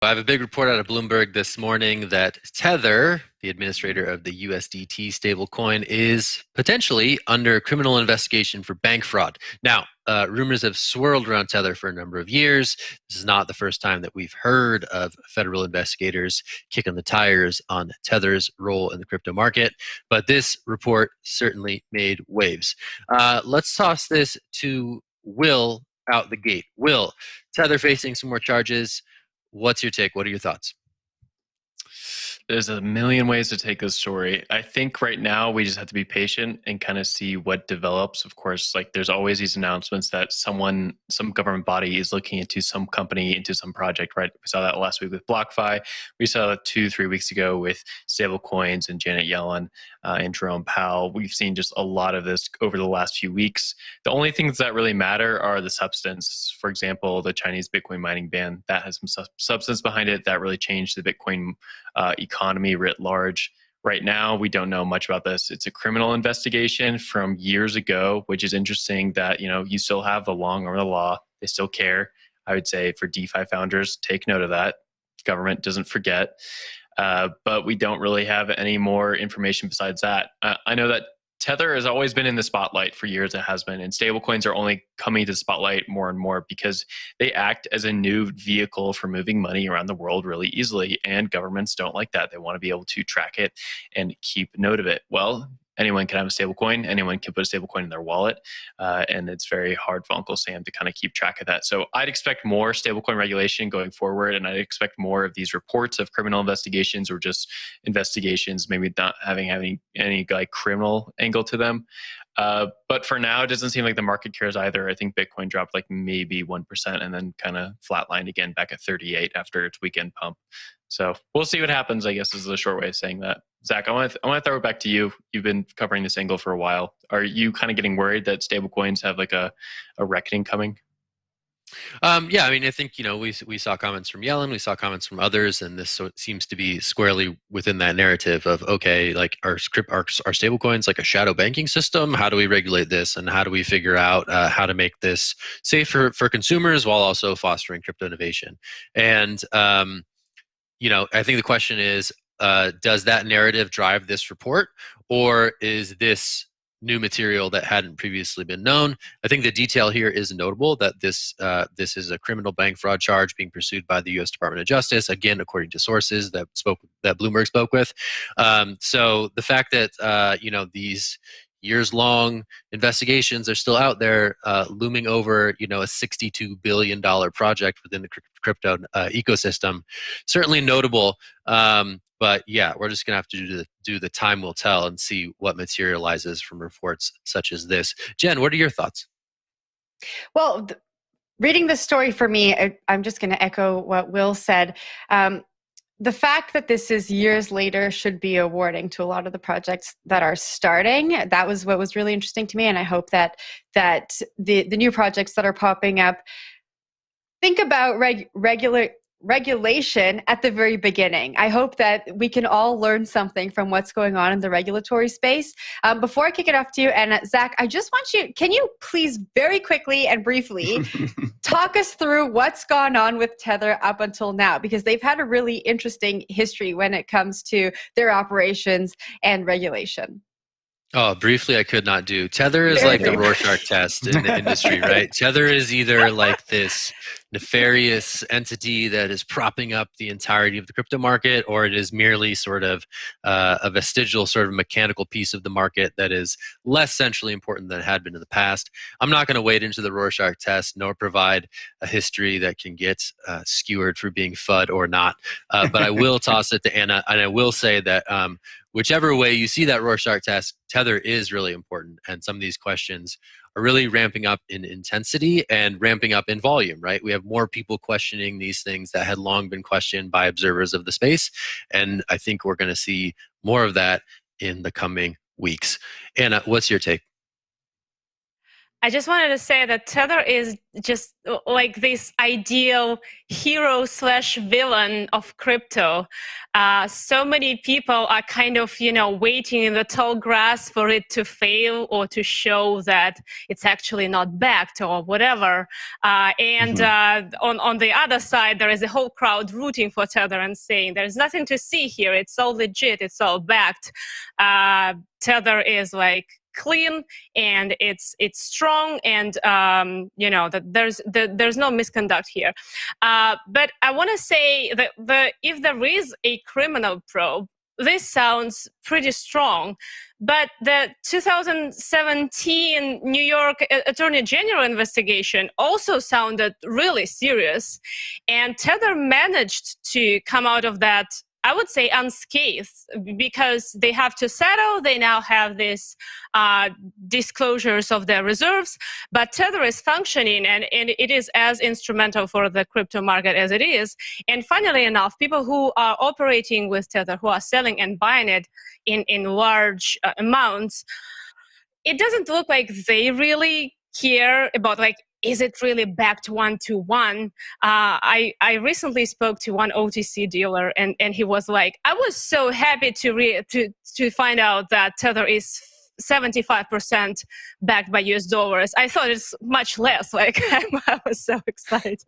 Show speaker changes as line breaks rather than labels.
I have a big report out of Bloomberg this morning that Tether, the administrator of the USDT stablecoin, is potentially under criminal investigation for bank fraud. Now, rumors have swirled around Tether for a number of years. This is not the first time that we've heard of federal investigators kicking the tires on Tether's role in the crypto market, but this report certainly made waves. Let's toss this to Will out the gate. Will, Tether facing some more charges. What's your take? What are your thoughts?
There's a million ways to take this story. I think right now we just have to be patient and kind of see what develops. Of course, like there's always these announcements that some government body is looking into some company, into some project, right? We saw that last week with BlockFi. We saw that 2-3 weeks ago with stablecoins and Janet Yellen and Jerome Powell. We've seen just a lot of this over the last few weeks. The only things that really matter are the substance. For example, the Chinese Bitcoin mining ban, that has some substance behind it that really changed the Bitcoin economy writ large. Right now, we don't know much about this. It's a criminal investigation from years ago, which is interesting that, you still have the long arm of the law. They still care. I would say for DeFi founders, take note of that. Government doesn't forget. But we don't really have any more information besides that. I know that Tether has always been in the spotlight for years. It has been, and stablecoins are only coming to the spotlight more and more because they act as a new vehicle for moving money around the world really easily, and governments don't like that. They want to be able to track it and keep note of it. Well, anyone can have a stablecoin. Anyone can put a stablecoin in their wallet, and it's very hard for Uncle Sam to kind of keep track of that. So I'd expect more stablecoin regulation going forward, and I'd expect more of these reports of criminal investigations or just investigations, maybe not having any like criminal angle to them. But for now, it doesn't seem like the market cares either. I think Bitcoin dropped like maybe 1% and then kind of flatlined again back at 38 after its weekend pump. So we'll see what happens, I guess, is the short way of saying that. Zach, I want to throw it back to you. You've been covering this angle for a while. Are you kind of getting worried that stablecoins have like a reckoning coming?
Yeah, I mean, I think, we saw comments from Yellen, we saw comments from others, and this seems to be squarely within that narrative of, okay, like are stablecoins like a shadow banking system? How do we regulate this, and how do we figure out how to make this safer for consumers while also fostering crypto innovation? And I think the question is, does that narrative drive this report, or is this new material that hadn't previously been known? I think the detail here is notable that this is a criminal bank fraud charge being pursued by the U.S. Department of Justice, again, according to sources that Bloomberg spoke with. So the fact that these years-long investigations are still out there, looming over, a $62 billion project within the crypto ecosystem, certainly notable. But yeah, we're just going to have to do the time will tell and see what materializes from reports such as this. Jen, what are your thoughts?
Well, reading this story for me, I'm just going to echo what Will said. The fact that this is years later should be a warning to a lot of the projects that are starting. That was what was really interesting to me, and I hope that the new projects that are popping up think about regulation at the very beginning. I hope that we can all learn something from what's going on in the regulatory space. Before I kick it off to you, and Zach, I just want can you please very quickly and briefly talk us through what's gone on with Tether up until now? Because they've had a really interesting history when it comes to their operations and regulation.
Oh, briefly, I could not do. Tether is like the Rorschach test in the industry, right? Tether is either like this nefarious entity that is propping up the entirety of the crypto market, or it is merely sort of a vestigial, sort of mechanical piece of the market that is less centrally important than it had been in the past. I'm not going to wade into the Rorschach test, nor provide a history that can get skewered for being FUD or not. But I will toss it to Anna, and I will say that whichever way you see that Rorschach test, Tether is really important. And some of these questions are really ramping up in intensity and ramping up in volume, right? We have more people questioning these things that had long been questioned by observers of the space. And I think we're going to see more of that in the coming weeks. Anna, what's your take?
I just wanted to say that Tether is just like this ideal hero / villain of crypto. So many people are kind of, waiting in the tall grass for it to fail or to show that it's actually not backed or whatever. And on the other side, there is a whole crowd rooting for Tether and saying there's nothing to see here. It's all legit. It's all backed. Tether is like clean and it's strong, and that there's no misconduct here. But I want to say that if there is a criminal probe, this sounds pretty strong. But the 2017 New York Attorney General investigation also sounded really serious, and Tether managed to come out of that, I would say, unscathed, because they have to settle. They now have these disclosures of their reserves, but Tether is functioning, and it is as instrumental for the crypto market as it is. And funnily enough, people who are operating with Tether, who are selling and buying it in large amounts, it doesn't look like they really care about, like, is it really backed 1-to-1? I recently spoke to one OTC dealer, and he was like, I was so happy to find out that Tether is 75% backed by US dollars. I thought it's much less. Like, I was so excited.